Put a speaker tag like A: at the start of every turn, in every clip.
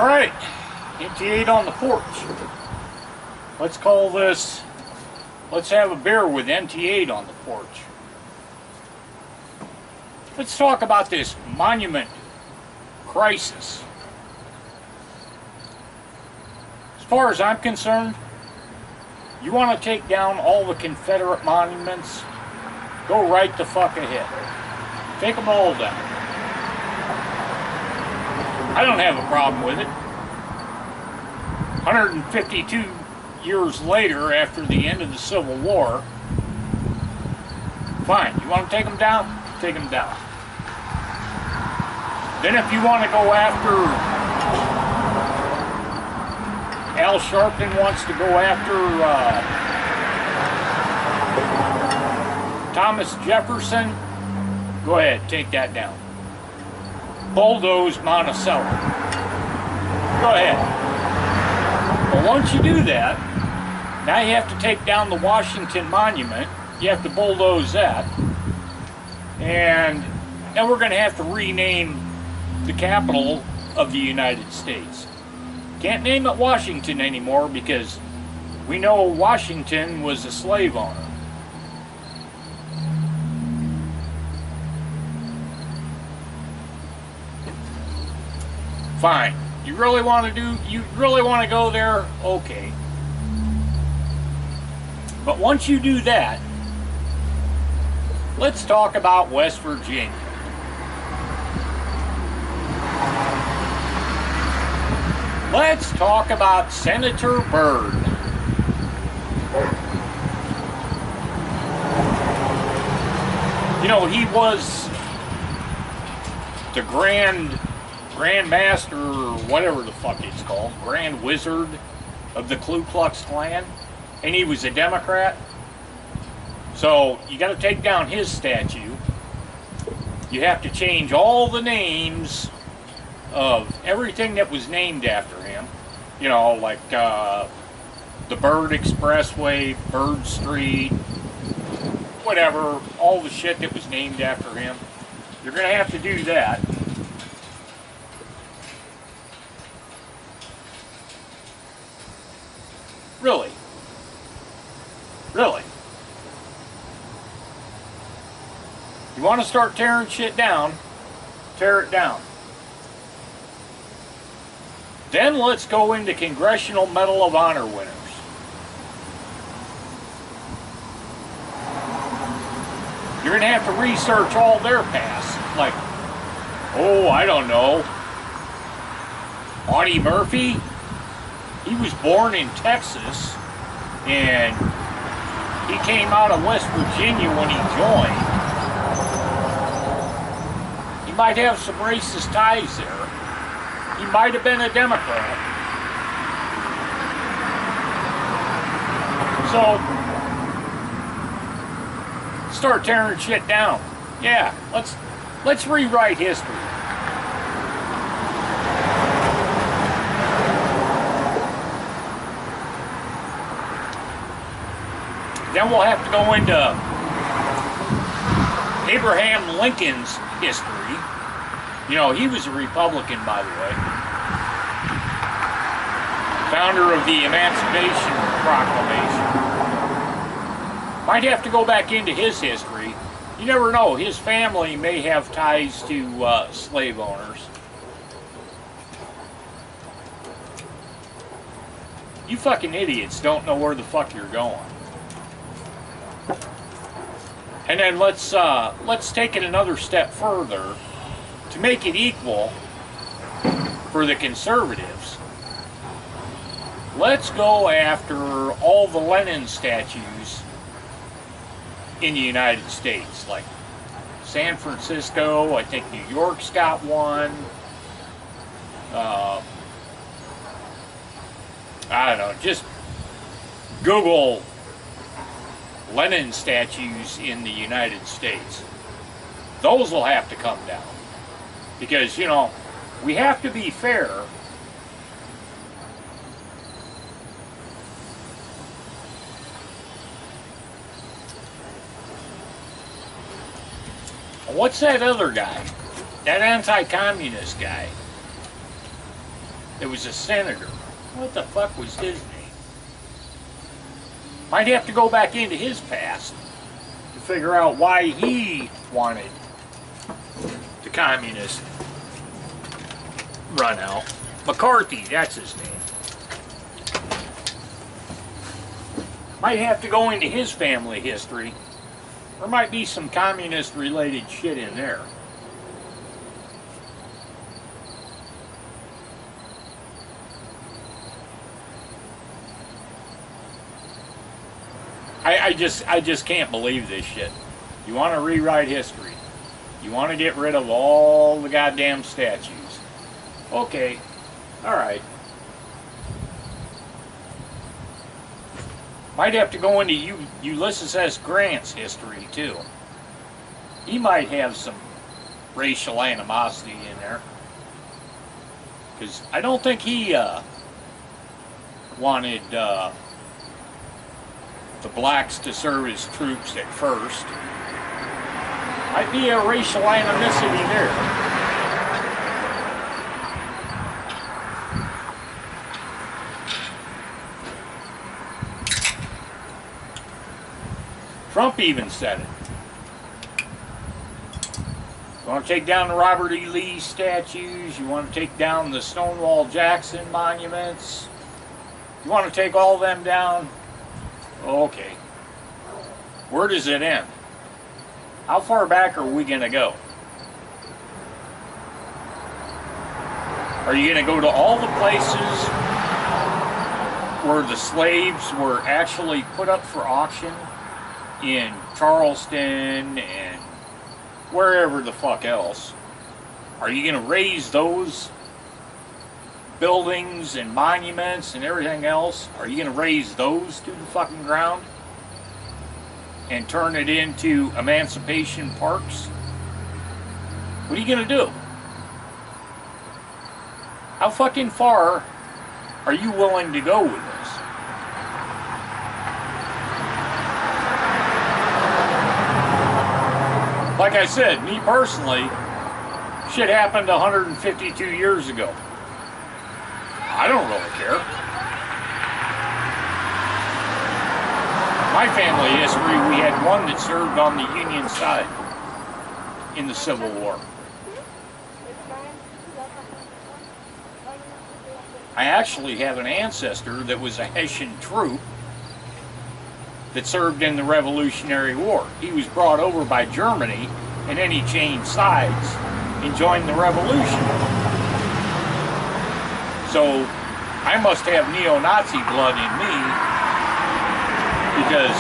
A: Alright, MT8 on the porch. Let's call this, let's have a beer with MT8 on the porch. Let's talk about this monument crisis. As far as I'm concerned, you want to take down all the Confederate monuments, go right the fuck ahead. Take them all down. I don't have a problem with it. 152 years later, after the end of the Civil War, fine. You want to take them down? Take them down. Then if you want to go after, Al Sharpton wants to go after Thomas Jefferson, go ahead, take that down. Bulldoze Monticello. Go ahead. But once you do that, now you have to take down the Washington Monument. You have to bulldoze that. And then we're going to have to rename the capital of the United States. Can't name it Washington anymore because we know Washington was a slave owner. Fine. You really want to go there? Okay. But once you do that, let's talk about West Virginia. Let's talk about Senator Byrd. You know, he was the Grand Master, or whatever the fuck it's called, Grand Wizard of the Ku Klux Klan, and he was a Democrat. So you got to take down his statue. You have to change all the names of everything that was named after him. You know, like the Byrd Expressway, Byrd Street, whatever, all the shit that was named after him. You're going to have to do that. Really? Really? You want to start tearing shit down, tear it down. Then let's go into Congressional Medal of Honor winners. You're going to have to research all their past. Like, oh, I don't know, Audie Murphy? He was born in Texas, and he came out of West Virginia when he joined. He might have some racist ties there. He might have been a Democrat. So, start tearing shit down. Yeah, let's rewrite history. Then we'll have to go into Abraham Lincoln's history. You know, he was a Republican, by the way. Founder of the Emancipation Proclamation. Might have to go back into his history. You never know, his family may have ties to slave owners. You fucking idiots don't know where the fuck you're going. And then let's take it another step further to make it equal for the conservatives. Let's go after all the Lenin statues in the United States, like San Francisco. I think New York's got one. I don't know, just Google Lenin statues in the United States. Those will have to come down. Because, you know, we have to be fair. What's that other guy? That anti-communist guy. It was a senator. What the fuck was his name? Might have to go back into his past to figure out why he wanted the communist run out. McCarthy, that's his name. Might have to go into his family history. There might be some communist related shit in there. I just can't believe this shit. You want to rewrite history. You want to get rid of all the goddamn statues. Okay. Alright. Might have to go into Ulysses S. Grant's history, too. He might have some racial animosity in there. Because I don't think he wanted the blacks to serve as troops at first. Might be a racial animosity there. Trump even said it. You want to take down the Robert E. Lee statues? You want to take down the Stonewall Jackson monuments? You want to take all them down? Okay. Where does it end? How far back are we going to go? Are you going to go to all the places where the slaves were actually put up for auction in Charleston and wherever the fuck else? Are you going to raise those buildings and monuments and everything else? Are you going to raise those to the fucking ground and turn it into emancipation parks? What are you going to do? How fucking far are you willing to go with this? Like I said, me personally, shit happened 152 years ago. I don't really care. My family history, we had one that served on the Union side in the Civil War. I actually have an ancestor that was a Hessian troop that served in the Revolutionary War. He was brought over by Germany, and then he changed sides and joined the Revolution. So I must have neo-Nazi blood in me, because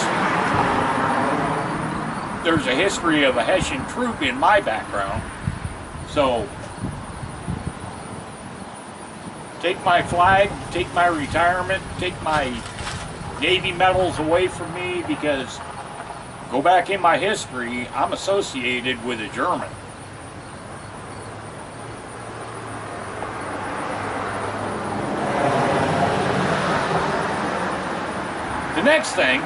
A: there's a history of a Hessian troop in my background. So take my flag, take my retirement, take my Navy medals away from me, because go back in my history, I'm associated with a German. The next thing,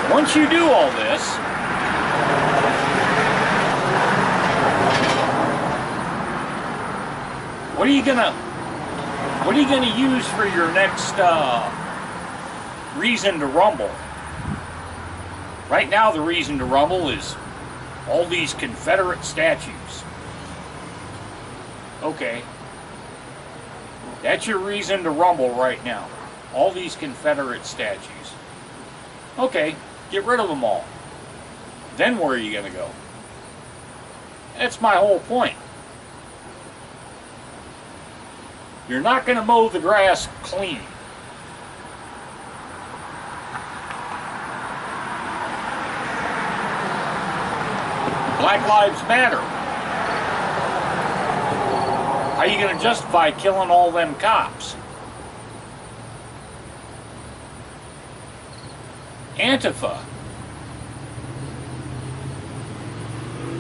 A: once you do all this, what are you gonna use for your next reason to rumble? Right now, the reason to rumble is all these Confederate statues. Okay, that's your reason to rumble right now. All these Confederate statues. Okay, get rid of them all. Then where are you gonna go? That's my whole point. You're not going to mow the grass clean. Black Lives Matter. How are you going to justify killing all them cops? Antifa.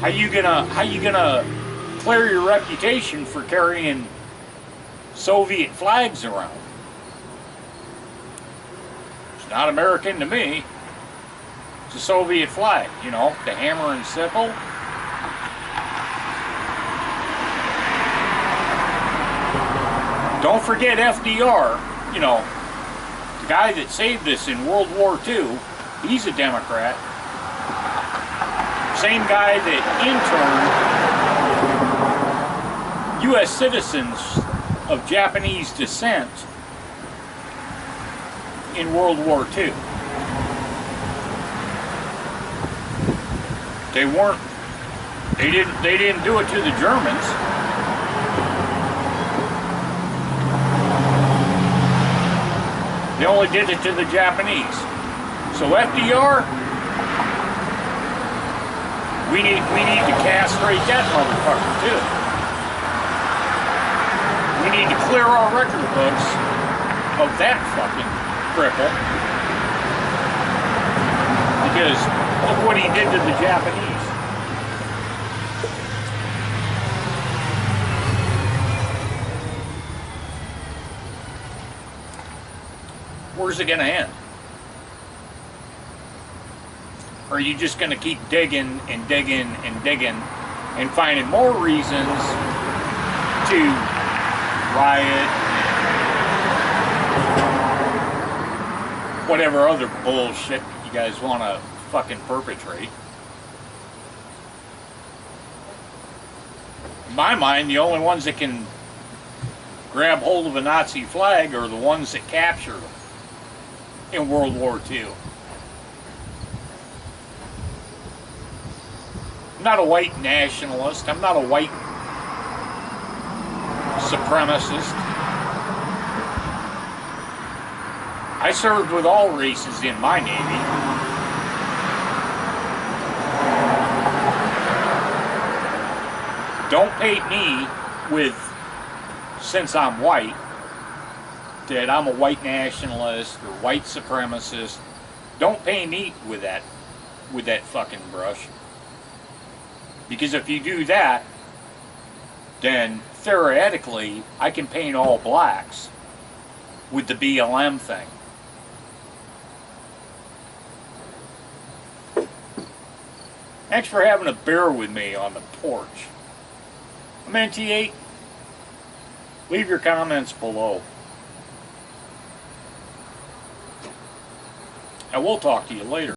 A: How you gonna clear your reputation for carrying Soviet flags around? It's not American to me. It's a Soviet flag, you know, the hammer and sickle. Don't forget FDR, you know, the guy that saved us in World War II, he's a Democrat. Same guy that interned U.S. citizens of Japanese descent in World War II. They didn't do it to the Germans. They only did it to the Japanese. So FDR, we need to castrate that motherfucker too. We need to clear our record books of that fucking cripple. Because of what he did to the Japanese. Where's it going to end? Or are you just going to keep digging and digging and digging and finding more reasons to riot, whatever other bullshit you guys want to fucking perpetrate? In my mind, the only ones that can grab hold of a Nazi flag are the ones that captured them in World War II. I'm not a white nationalist. I'm not a white supremacist. I served with all races in my Navy. Don't paint me with, since I'm white, that I'm a white nationalist or white supremacist. Don't paint me with that fucking brush. Because if you do that, then theoretically I can paint all blacks with the BLM thing. Thanks for having a beer with me on the porch. I'm NT8. Leave your comments below. And we'll talk to you later.